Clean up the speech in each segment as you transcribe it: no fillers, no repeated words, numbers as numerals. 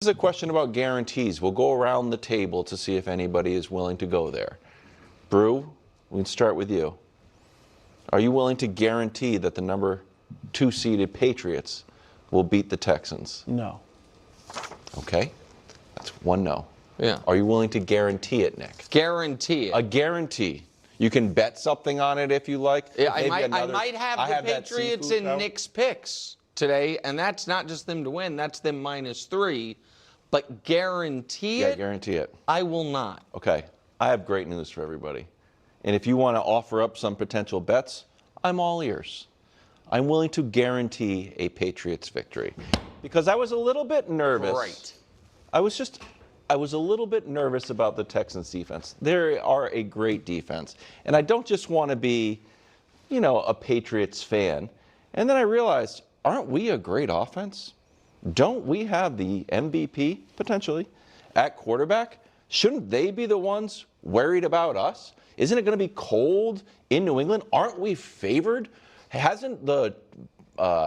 This is a question about guarantees. We'll go around the table to see if anybody is willing to go there. Brew, we can start with you. Are you willing to guarantee that the number 2 seeded Patriots will beat the Texans? No. Okay. That's one no. Yeah. Are you willing to guarantee it, Nick? Guarantee it. A guarantee. You can bet something on it if you like. Yeah, I might have the Patriots in Nick's picks today, and that's not just them to win, that's them -3. But guarantee it? Yeah, guarantee it. I will not. Okay. I have great news for everybody. And if you want to offer up some potential bets, I'm all ears. I'm willing to guarantee a Patriots victory. Because I was a little bit nervous. Right. I was a little bit nervous about the Texans defense. They are a great defense. And I don't just want to be, a Patriots fan. And then I realized, aren't we a great offense? Don't we have the MVP, potentially, at quarterback? Shouldn't they be the ones worried about us? Isn't it going to be cold in New England? Aren't we favored? Hasn't the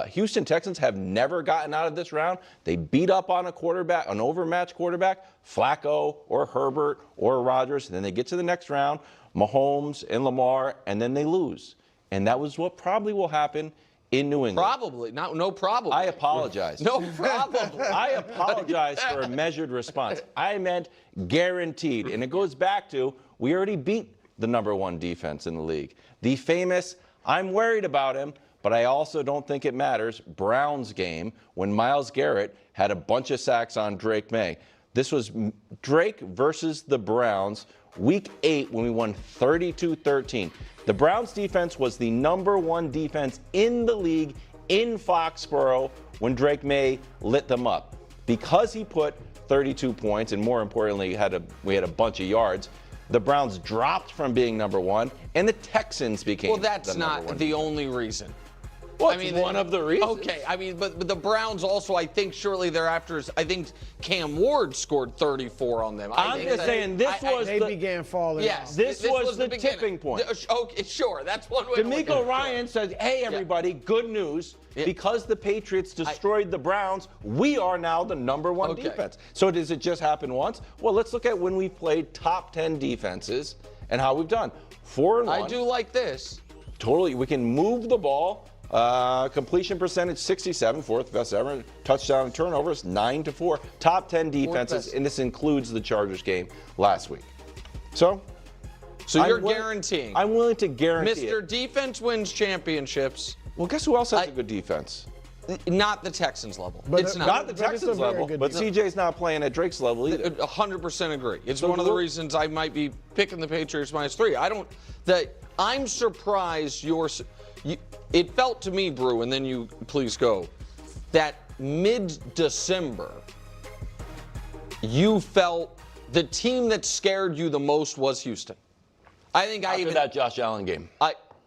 Houston Texans have never gotten out of this round? They beat up on a quarterback, an overmatched quarterback, Flacco or Herbert or Rodgers, and then they get to the next round, Mahomes and Lamar, and then they lose. And that was what probably will happen in New England. Probably. No problem. I apologize. No problem. I apologize for a measured response. I meant guaranteed. And it goes back to, we already beat the number 1 defense in the league. The famous, I'm worried about him, but I also don't think it matters, Browns game when Myles Garrett had a bunch of sacks on Drake May. This was Drake versus the Browns, Week 8 when we won 32-13. The Browns defense was the number 1 defense in the league in Foxborough when Drake May lit them up. Because he put 32 points, and more importantly, we had a bunch of yards, the Browns dropped from being number 1, and the Texans became the number 1. Well, that's not the only reason. Well, one of the reasons. Okay, but the Browns also, I think, shortly thereafter, I think Cam Ward scored 34 on them. I'm just saying, They began falling Yes, off. This was the tipping point. Okay, sure, that's one way. D'Amico Ryan says, hey, everybody, good news. Because the Patriots destroyed the Browns, we are now the number 1 defense. So does it just happen once? Well, let's look at when we played top 10 defenses and how we've done. 4-1. I do like this. Totally. We can move the ball. Completion percentage 67, 4th best ever. Touchdown and turnovers 9-4. Top 10 defenses, and this includes the Chargers game last week. So you're guaranteeing. I'm willing to guarantee Mr. Defense wins championships. Well, guess who else has a good defense? Not the Texans level. It's not the Texans level, but CJ's not playing at Drake's level either. 100% agree. It's one of the reasons I might be picking the Patriots -3. I'm surprised it felt to me, Brew, and then you please go, that mid-December, you felt the team that scared you the most was Houston. I think After that Josh Allen game.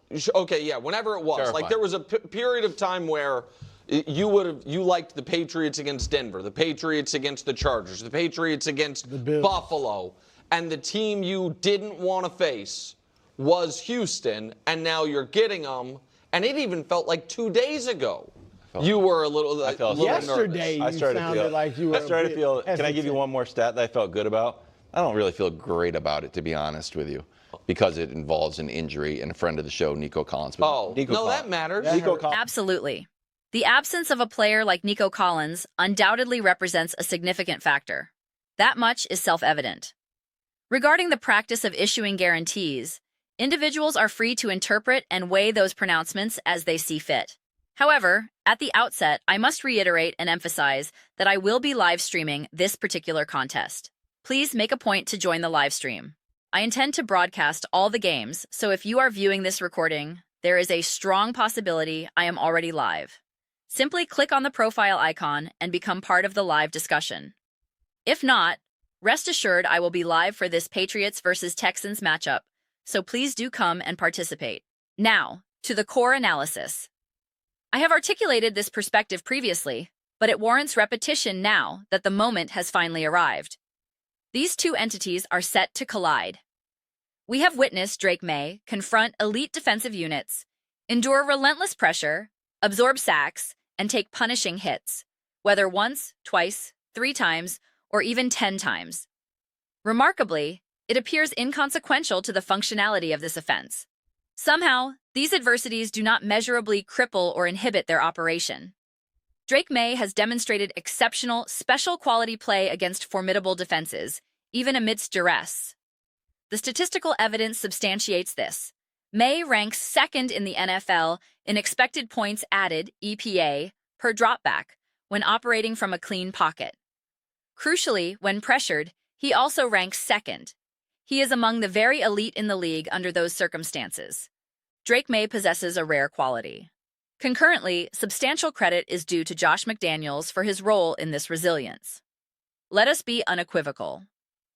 Whenever it was. Terrifying. Like there was a period of time where you liked the Patriots against Denver, the Patriots against the Chargers, the Patriots against Buffalo, and the team you didn't want to face was Houston, and now you're getting them. And it even felt like 2 days ago you were a little Yesterday nervous. you sounded like you were Can I give you one more stat that I felt good about? I don't really feel great about it, to be honest with you, because it involves an injury and a friend of the show, Nico Collins. That matters. Absolutely. The absence of a player like Nico Collins undoubtedly represents a significant factor. That much is self-evident. Regarding the practice of issuing guarantees, individuals are free to interpret and weigh those pronouncements as they see fit. However, at the outset, I must reiterate and emphasize that I will be live streaming this particular contest. Please make a point to join the live stream. I intend to broadcast all the games, so if you are viewing this recording, there is a strong possibility I am already live. Simply click on the profile icon and become part of the live discussion. If not, rest assured I will be live for this Patriots versus Texans matchup, so please do come and participate. Now, to the core analysis. I have articulated this perspective previously, but it warrants repetition now that the moment has finally arrived. These two entities are set to collide. We have witnessed Drake May confront elite defensive units, endure relentless pressure, absorb sacks, and take punishing hits, whether once, twice, 3 times, or even 10 times. Remarkably, it appears inconsequential to the functionality of this offense. Somehow, these adversities do not measurably cripple or inhibit their operation. Drake May has demonstrated exceptional, special quality play against formidable defenses, even amidst duress. The statistical evidence substantiates this. May ranks second in the NFL in expected points added, EPA, per dropback when operating from a clean pocket. Crucially, when pressured, he also ranks second. He is among the very elite in the league under those circumstances. Drake May possesses a rare quality. Concurrently, substantial credit is due to Josh McDaniels for his role in this resilience. Let us be unequivocal.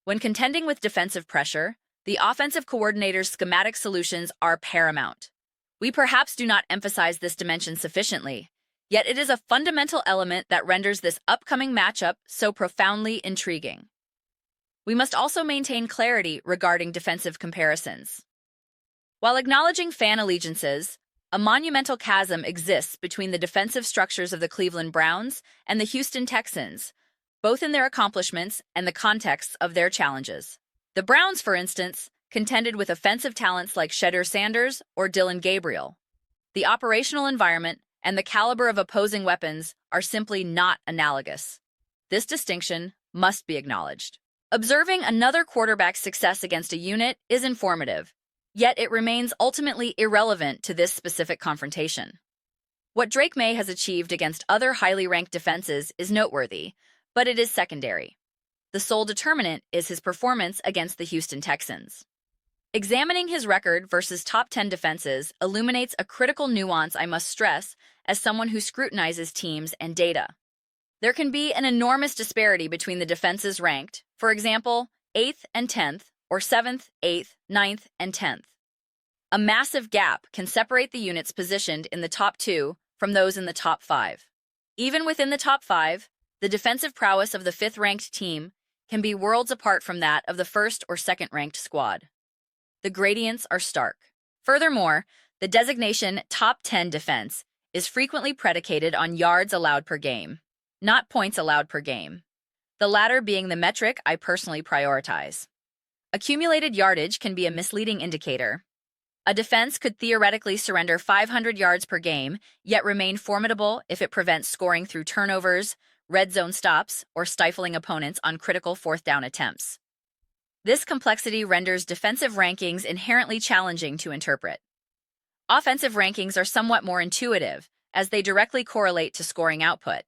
When contending with defensive pressure, the offensive coordinator's schematic solutions are paramount. We perhaps do not emphasize this dimension sufficiently, yet it is a fundamental element that renders this upcoming matchup so profoundly intriguing. We must also maintain clarity regarding defensive comparisons. While acknowledging fan allegiances, a monumental chasm exists between the defensive structures of the Cleveland Browns and the Houston Texans, both in their accomplishments and the contexts of their challenges. The Browns, for instance, contended with offensive talents like Shedeur Sanders or Dylan Gabriel. The operational environment and the caliber of opposing weapons are simply not analogous. This distinction must be acknowledged. Observing another quarterback's success against a unit is informative, yet it remains ultimately irrelevant to this specific confrontation. What Drake May has achieved against other highly ranked defenses is noteworthy, but it is secondary. The sole determinant is his performance against the Houston Texans. Examining his record versus top 10 defenses illuminates a critical nuance I must stress as someone who scrutinizes teams and data. There can be an enormous disparity between the defenses ranked, for example, 8th and 10th, or 7th, 8th, 9th, and 10th. A massive gap can separate the units positioned in the top 2 from those in the top 5. Even within the top 5, the defensive prowess of the 5th-ranked team can be worlds apart from that of the 1st or 2nd-ranked squad. The gradients are stark. Furthermore, the designation top 10 defense is frequently predicated on yards allowed per game, not points allowed per game, the latter being the metric I personally prioritize. Accumulated yardage can be a misleading indicator. A defense could theoretically surrender 500 yards per game, yet remain formidable if it prevents scoring through turnovers, red zone stops, or stifling opponents on critical 4th-down attempts. This complexity renders defensive rankings inherently challenging to interpret. Offensive rankings are somewhat more intuitive, as they directly correlate to scoring output.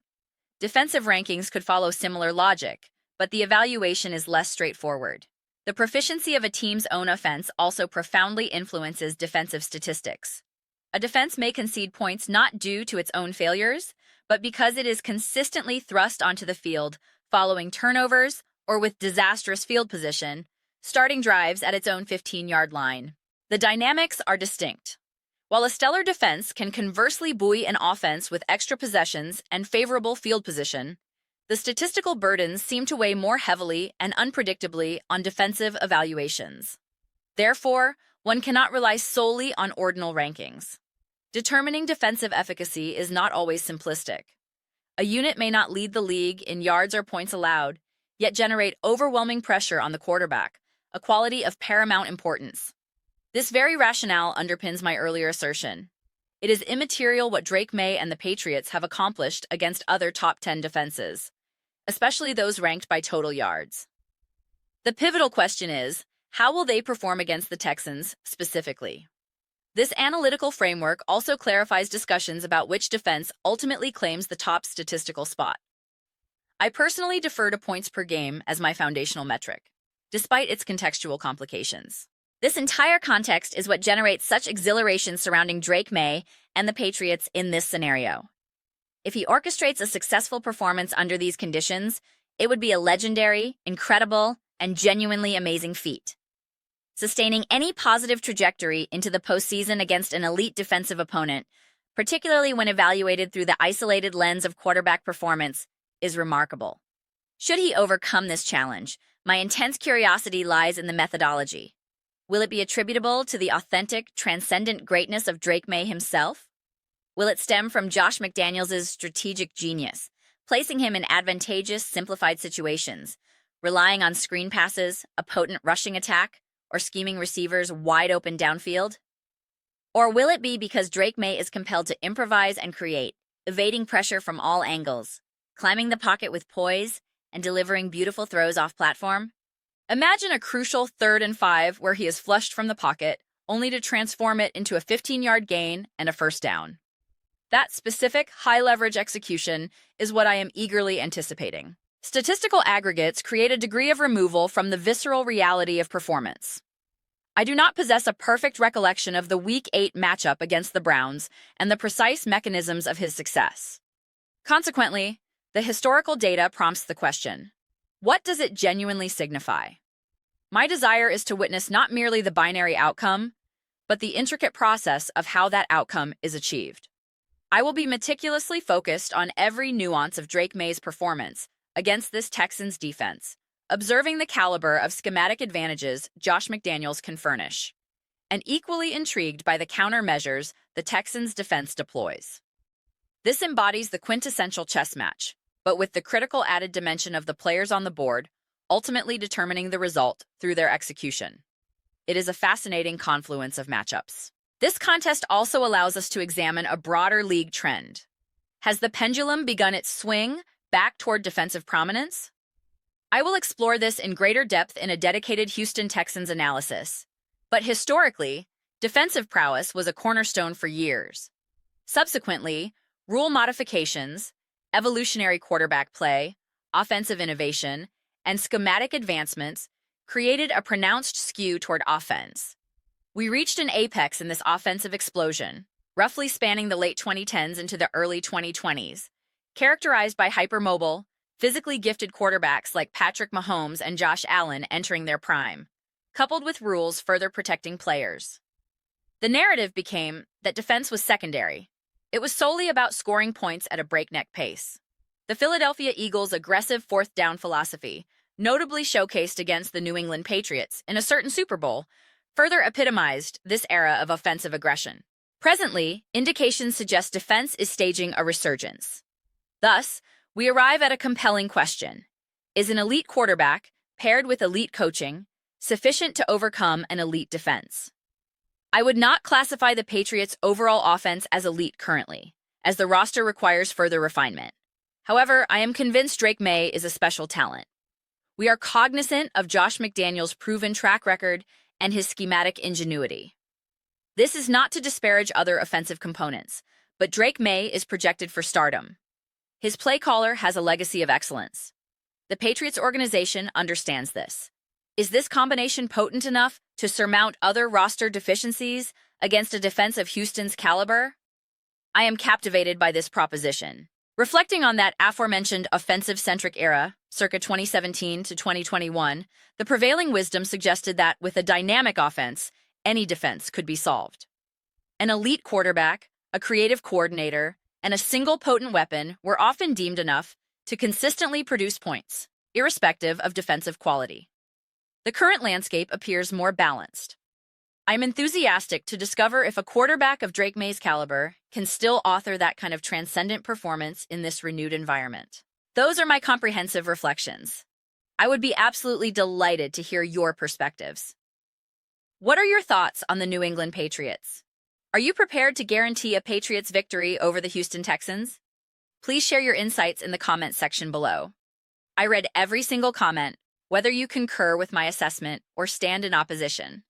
Defensive rankings could follow similar logic, but the evaluation is less straightforward. The proficiency of a team's own offense also profoundly influences defensive statistics. A defense may concede points not due to its own failures, but because it is consistently thrust onto the field following turnovers or with disastrous field position, starting drives at its own 15-yard line. The dynamics are distinct. While a stellar defense can conversely buoy an offense with extra possessions and favorable field position, the statistical burdens seem to weigh more heavily and unpredictably on defensive evaluations. Therefore, one cannot rely solely on ordinal rankings. Determining defensive efficacy is not always simplistic. A unit may not lead the league in yards or points allowed, yet generate overwhelming pressure on the quarterback, a quality of paramount importance. This very rationale underpins my earlier assertion. It is immaterial what Drake May and the Patriots have accomplished against other top 10 defenses, especially those ranked by total yards. The pivotal question is, how will they perform against the Texans specifically? This analytical framework also clarifies discussions about which defense ultimately claims the top statistical spot. I personally defer to points per game as my foundational metric, despite its contextual complications. This entire context is what generates such exhilaration surrounding Drake May and the Patriots in this scenario. If he orchestrates a successful performance under these conditions, it would be a legendary, incredible, and genuinely amazing feat. Sustaining any positive trajectory into the postseason against an elite defensive opponent, particularly when evaluated through the isolated lens of quarterback performance, is remarkable. Should he overcome this challenge, my intense curiosity lies in the methodology. Will it be attributable to the authentic, transcendent greatness of Drake May himself? Will it stem from Josh McDaniels' strategic genius, placing him in advantageous, simplified situations, relying on screen passes, a potent rushing attack, or scheming receivers wide open downfield? Or will it be because Drake May is compelled to improvise and create, evading pressure from all angles, climbing the pocket with poise, and delivering beautiful throws off platform? Imagine a crucial 3rd and 5 where he is flushed from the pocket, only to transform it into a 15-yard gain and a first down. That specific, high-leverage execution is what I am eagerly anticipating. Statistical aggregates create a degree of removal from the visceral reality of performance. I do not possess a perfect recollection of the Week 8 matchup against the Browns and the precise mechanisms of his success. Consequently, the historical data prompts the question, what does it genuinely signify? My desire is to witness not merely the binary outcome, but the intricate process of how that outcome is achieved. I will be meticulously focused on every nuance of Drake May's performance against this Texans defense, observing the caliber of schematic advantages Josh McDaniels can furnish, and equally intrigued by the countermeasures the Texans defense deploys. This embodies the quintessential chess match, but with the critical added dimension of the players on the board, ultimately determining the result through their execution. It is a fascinating confluence of matchups. This contest also allows us to examine a broader league trend. Has the pendulum begun its swing back toward defensive prominence? I will explore this in greater depth in a dedicated Houston Texans analysis. But historically, defensive prowess was a cornerstone for years. Subsequently, rule modifications, evolutionary quarterback play, offensive innovation, and schematic advancements created a pronounced skew toward offense. We reached an apex in this offensive explosion, roughly spanning the late 2010s into the early 2020s, characterized by hypermobile, physically gifted quarterbacks like Patrick Mahomes and Josh Allen entering their prime, coupled with rules further protecting players. The narrative became that defense was secondary. It was solely about scoring points at a breakneck pace. The Philadelphia Eagles' aggressive fourth down philosophy, notably showcased against the New England Patriots in a certain Super Bowl, further epitomized this era of offensive aggression. Presently, indications suggest defense is staging a resurgence. Thus, we arrive at a compelling question. Is an elite quarterback, paired with elite coaching, sufficient to overcome an elite defense? I would not classify the Patriots' overall offense as elite currently, as the roster requires further refinement. However, I am convinced Drake May is a special talent. We are cognizant of Josh McDaniels' proven track record and his schematic ingenuity. This is not to disparage other offensive components, but Drake May is projected for stardom. His play caller has a legacy of excellence. The Patriots organization understands this. Is this combination potent enough to surmount other roster deficiencies against a defense of Houston's caliber? I am captivated by this proposition. Reflecting on that aforementioned offensive-centric era, circa 2017 to 2021, the prevailing wisdom suggested that with a dynamic offense, any defense could be solved. An elite quarterback, a creative coordinator, and a single potent weapon were often deemed enough to consistently produce points, irrespective of defensive quality. The current landscape appears more balanced. I'm enthusiastic to discover if a quarterback of Drake May's caliber can still author that kind of transcendent performance in this renewed environment. Those are my comprehensive reflections. I would be absolutely delighted to hear your perspectives. What are your thoughts on the New England Patriots? Are you prepared to guarantee a Patriots victory over the Houston Texans? Please share your insights in the comments section below. I read every single comment, whether you concur with my assessment or stand in opposition.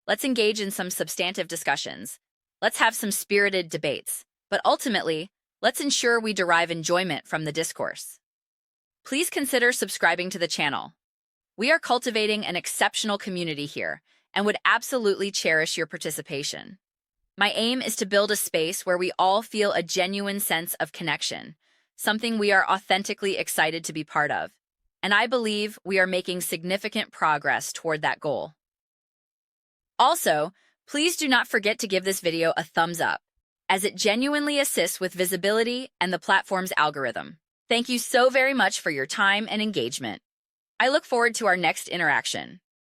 Let's engage in some substantive discussions. Let's have some spirited debates. But ultimately, let's ensure we derive enjoyment from the discourse. Please consider subscribing to the channel. We are cultivating an exceptional community here and would absolutely cherish your participation. My aim is to build a space where we all feel a genuine sense of connection, something we are authentically excited to be part of. And I believe we are making significant progress toward that goal. Also, please do not forget to give this video a thumbs up, as it genuinely assists with visibility and the platform's algorithm. Thank you so very much for your time and engagement. I look forward to our next interaction.